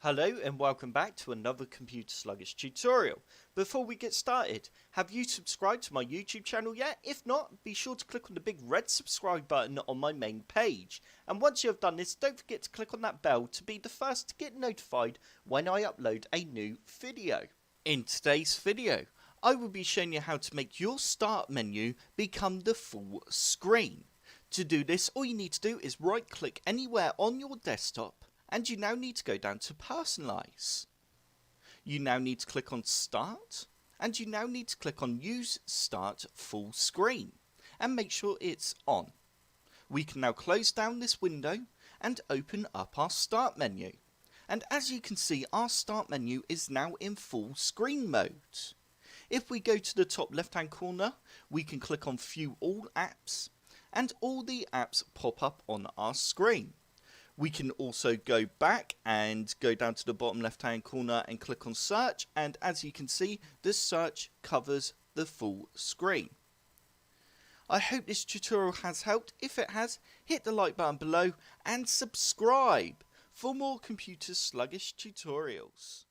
Hello and welcome back to another Computer Sluggish tutorial. Before we get started, have you subscribed to my YouTube channel yet? If not, be sure to click on the big red subscribe button on my main page. And once you have done this, don't forget to click on that bell to be the first to get notified when I upload a new video. In today's video, I will be showing you how to make your start menu become the full screen. To do this, all you need to do is right click anywhere on your desktop, and you now need to go down to Personalize. You now need to click on Start, and you now need to click on Use Start Full Screen, and make sure it's on. We can now close down this window and open up our Start menu. And as you can see, our Start menu is now in full screen mode. If we go to the top left hand corner, we can click on View All Apps, and all the apps pop up on our screen. We can also go back and go down to the bottom left hand corner and click on search, and as you can see, the search covers the full screen. I hope this tutorial has helped. If it has, hit the like button below and subscribe for more Computer Sluggish tutorials.